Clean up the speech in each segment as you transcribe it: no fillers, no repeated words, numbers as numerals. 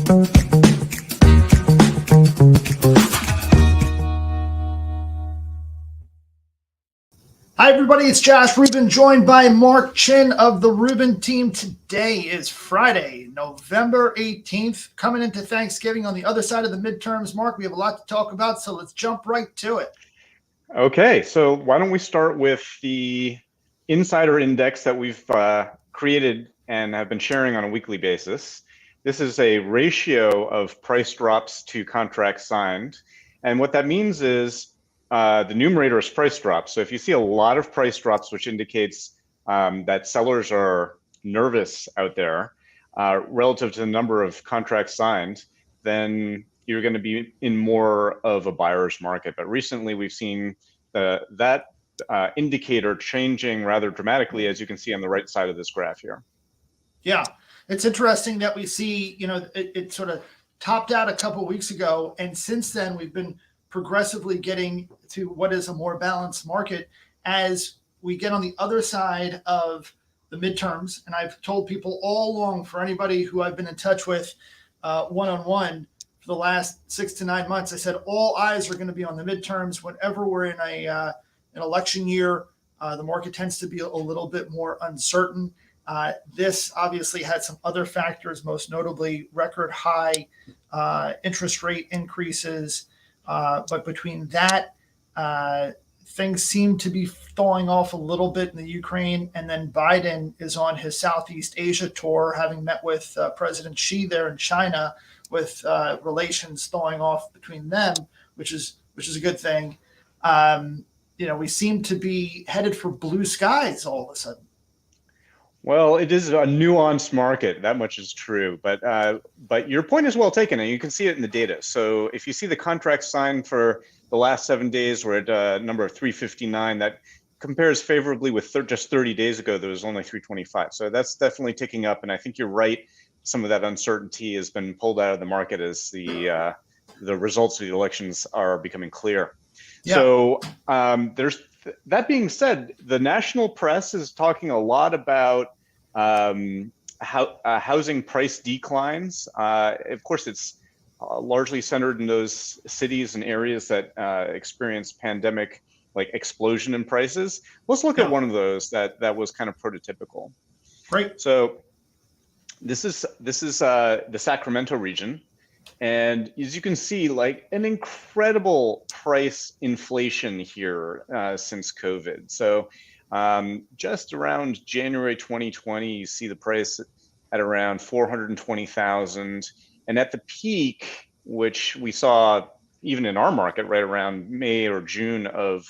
Hi, everybody. It's Josh Rubin, joined by Mark Chin of the Rubin team. Today is Friday, November 18th, coming into Thanksgiving on the other side of the midterms. Mark, we have a lot to talk about, so let's jump right to it. Okay, so why don't we start with the insider index that we've created and have been sharing on a weekly basis. This is a ratio of price drops to contracts signed. And what that means is the numerator is price drops. So if you see a lot of price drops, which indicates that sellers are nervous out there relative to the number of contracts signed, then you're going to be in more of a buyer's market. But recently we've seen that indicator changing rather dramatically, as you can see on the right side of this graph here. Yeah, it's interesting that we see, it sort of topped out a couple of weeks ago. And since then, we've been progressively getting to what is a more balanced market as we get on the other side of the midterms. And I've told people all along, for anybody who I've been in touch with one-on-one for the last 6 to 9 months, I said all eyes are going to be on the midterms. Whenever we're in an election year, the market tends to be a little bit more uncertain. This obviously had some other factors, most notably record high interest rate increases. But between that, things seem to be thawing off a little bit in the Ukraine. And then Biden is on his Southeast Asia tour, having met with President Xi there in China, with relations thawing off between them, which is a good thing. We seem to be headed for blue skies all of a sudden. Well, it is a nuanced market, that much is true, but your point is well taken, and you can see it in the data. So if you see the contracts signed for the last 7 days, we're at a number of 359. That compares favorably with just 30 days ago, there was only 325. So that's definitely ticking up, and I think you're right. Some of that uncertainty has been pulled out of the market as the results of the elections are becoming clear. Yeah. So that being said, the national press is talking a lot about housing price declines. Of course, it's largely centered in those cities and areas that experience pandemic like explosion in prices. Let's look at one of those that was kind of prototypical. Right. So this is the Sacramento region. And as you can see, like an incredible price inflation here since COVID. So just around January 2020, you see the price at around 420,000. And at the peak, which we saw even in our market right around May or June of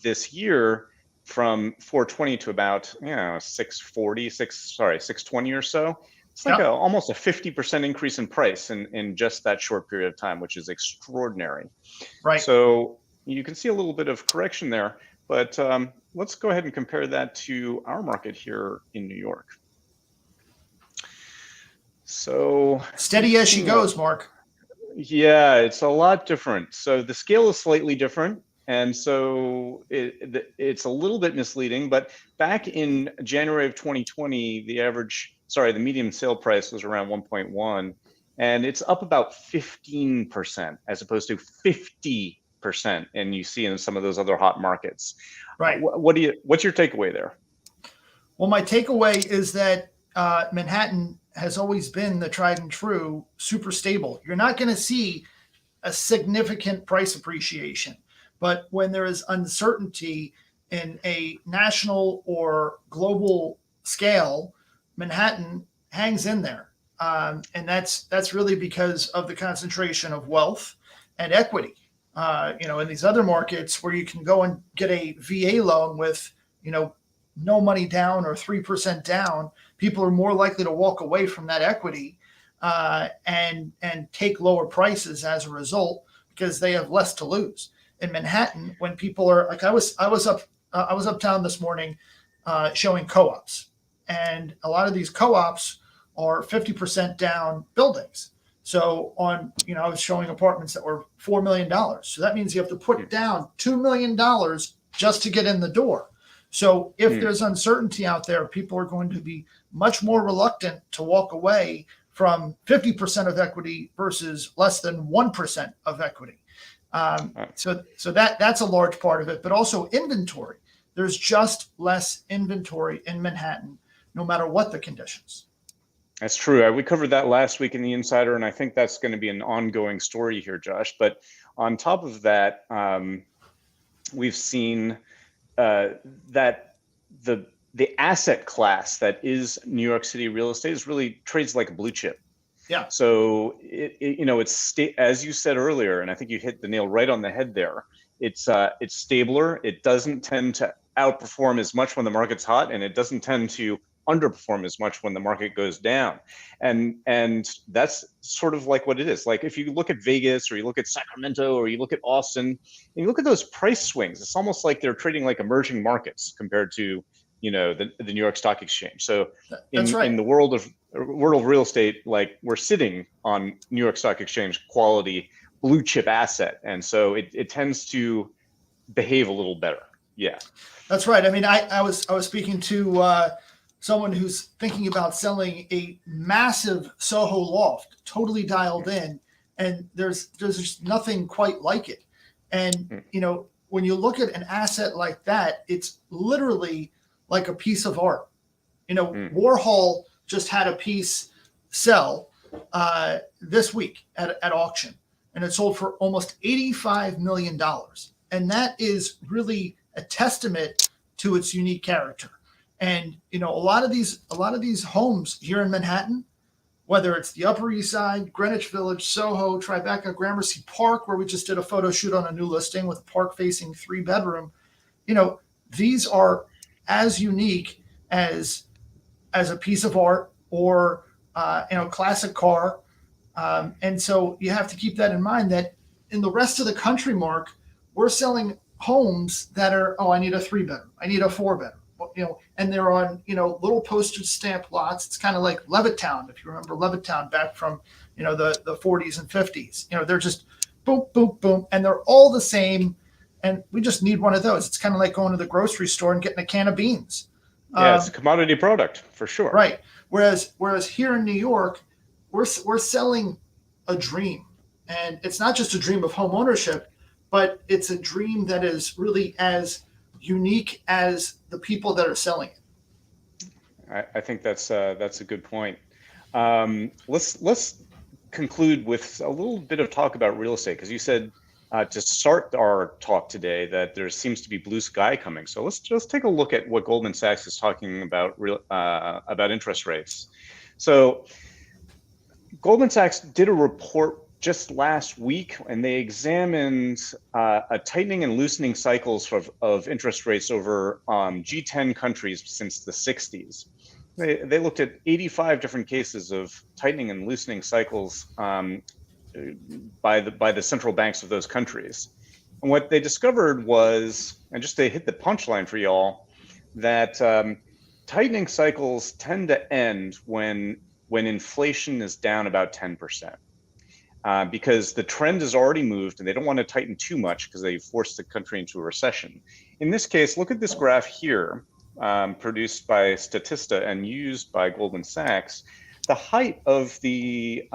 this year, from 420 to about 620 or so. It's like almost a 50% increase in price in just that short period of time, which is extraordinary. Right. So you can see a little bit of correction there, but let's go ahead and compare that to our market here in New York. So steady as she goes, Mark. Yeah, it's a lot different. So the scale is slightly different. And so it's a little bit misleading, but back in January of 2020, the median sale price was around 1.1, and it's up about 15% as opposed to 50%. And you see in some of those other hot markets. Right. What's your takeaway there? Well, my takeaway is that Manhattan has always been the tried and true super stable. You're not going to see a significant price appreciation. But when there is uncertainty in a national or global scale, Manhattan hangs in there. And that's really because of the concentration of wealth and equity. In these other markets where you can go and get a VA loan with, no money down or 3% down, people are more likely to walk away from that equity and take lower prices as a result because they have less to lose. In Manhattan, when people are like, I was uptown this morning showing co-ops, and a lot of these co-ops are 50% down buildings. So I was showing apartments that were $4 million. So that means you have to put down $2 million just to get in the door. So if there's uncertainty out there, people are going to be much more reluctant to walk away from 50% of equity versus less than 1% of equity. So that's a large part of it, but also inventory. There's just less inventory in Manhattan, no matter what the conditions. That's true. We covered that last week in the Insider, and I think that's going to be an ongoing story here, Josh. But on top of that, we've seen that the asset class that is New York City real estate is really trades like a blue chip. Yeah. So it's as you said earlier, and I think you hit the nail right on the head there. It's stabler. It doesn't tend to outperform as much when the market's hot, and it doesn't tend to underperform as much when the market goes down. And that's sort of like what it is. Like if you look at Vegas or you look at Sacramento or you look at Austin, and you look at those price swings, it's almost like they're trading like emerging markets compared to the New York Stock Exchange. So in the world of real estate, like we're sitting on New York Stock Exchange quality blue chip asset, and so it tends to behave a little better. Yeah, that's right. I mean, I was speaking to someone who's thinking about selling a massive Soho loft, totally dialed in, and there's just nothing quite like it. And when you look at an asset like that, it's literally like a piece of art. Warhol just had a piece sell this week at auction, and it sold for almost $85 million. And that is really a testament to its unique character. And a lot of these homes here in Manhattan, whether it's the Upper East Side, Greenwich Village, Soho, Tribeca, Gramercy Park, where we just did a photo shoot on a new listing with a park-facing 3-bedroom, these are as unique as a piece of art or classic car. And so you have to keep that in mind, that in the rest of the country, Mark, we're selling homes that are, I need a 3-bedroom, I need a 4-bedroom. And they're on, little postage stamp lots. It's kind of like Levittown, if you remember Levittown back from, the 40s and 50s. They're just boom, boom, boom, and they're all the same. And we just need one of those. It's kind of like going to the grocery store and getting a can of beans. Yeah, it's a commodity product for sure. Right. Whereas here in New York, we're selling a dream, and it's not just a dream of home ownership, but it's a dream that is really as unique as the people that are selling it. I think that's a good point. Let's conclude with a little bit of talk about real estate, because you said to start our talk today that there seems to be blue sky coming. So let's just take a look at what Goldman Sachs is talking about about interest rates. So Goldman Sachs did a report just last week, and they examined a tightening and loosening cycles of interest rates over G10 countries since the 60s. They looked at 85 different cases of tightening and loosening cycles by the central banks of those countries. And what they discovered was, and just to hit the punchline for y'all, that tightening cycles tend to end when inflation is down about 10%. Because the trend has already moved and they don't want to tighten too much because they forced the country into a recession. In this case, look at this graph here, produced by Statista and used by Goldman Sachs. The height of the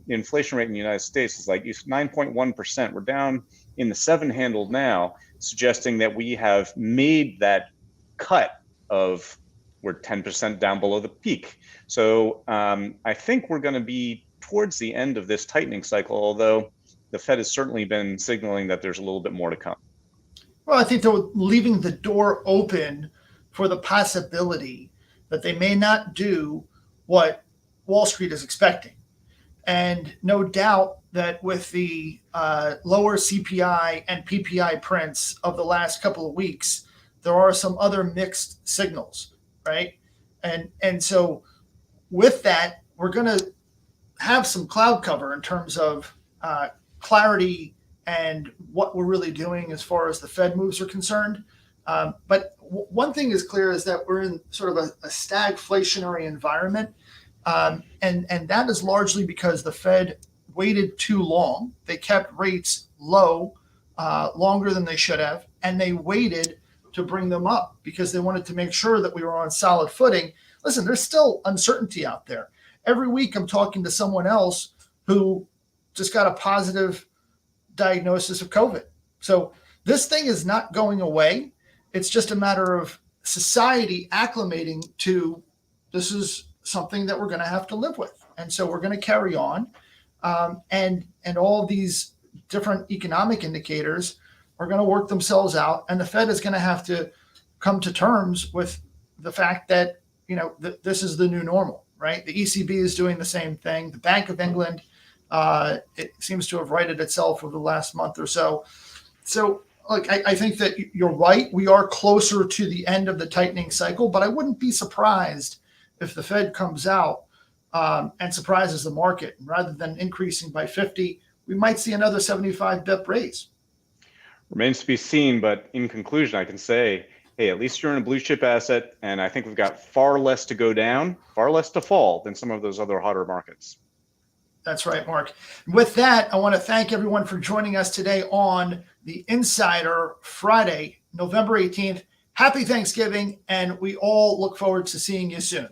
inflation rate in the United States is like 9.1%. We're down in the 7 handle now, suggesting that we have made that cut of, we're 10% down below the peak. So I think we're going to be towards the end of this tightening cycle, although the Fed has certainly been signaling that there's a little bit more to come. Well, I think they're leaving the door open for the possibility that they may not do what Wall Street is expecting. And no doubt that with the lower CPI and PPI prints of the last couple of weeks, there are some other mixed signals, right? And so with that, we're going to have some cloud cover in terms of clarity and what we're really doing as far as the Fed moves are concerned. But one thing is clear is that we're in sort of a stagflationary environment. And that is largely because the Fed waited too long. They kept rates low longer than they should have, and they waited to bring them up because they wanted to make sure that we were on solid footing. Listen, there's still uncertainty out there. every week I'm talking to someone else who just got a positive diagnosis of COVID. So this thing is not going away. It's just a matter of society acclimating to this is something that we're going to have to live with. And so we're going to carry on. And all of these different economic indicators are going to work themselves out. And the Fed is going to have to come to terms with the fact that, this is the new normal, right? The ECB is doing the same thing. The Bank of England, it seems to have righted itself over the last month or so. So, look, I think that you're right. We are closer to the end of the tightening cycle, but I wouldn't be surprised if the Fed comes out and surprises the market. Rather than increasing by 50, we might see another 75 BIP raise. Remains to be seen, but in conclusion, I can say, hey, at least you're in a blue chip asset, and I think we've got far less to go down, far less to fall than some of those other hotter markets. That's right, Mark. With that, I want to thank everyone for joining us today on the Insider Friday, November 18th. Happy Thanksgiving, and we all look forward to seeing you soon.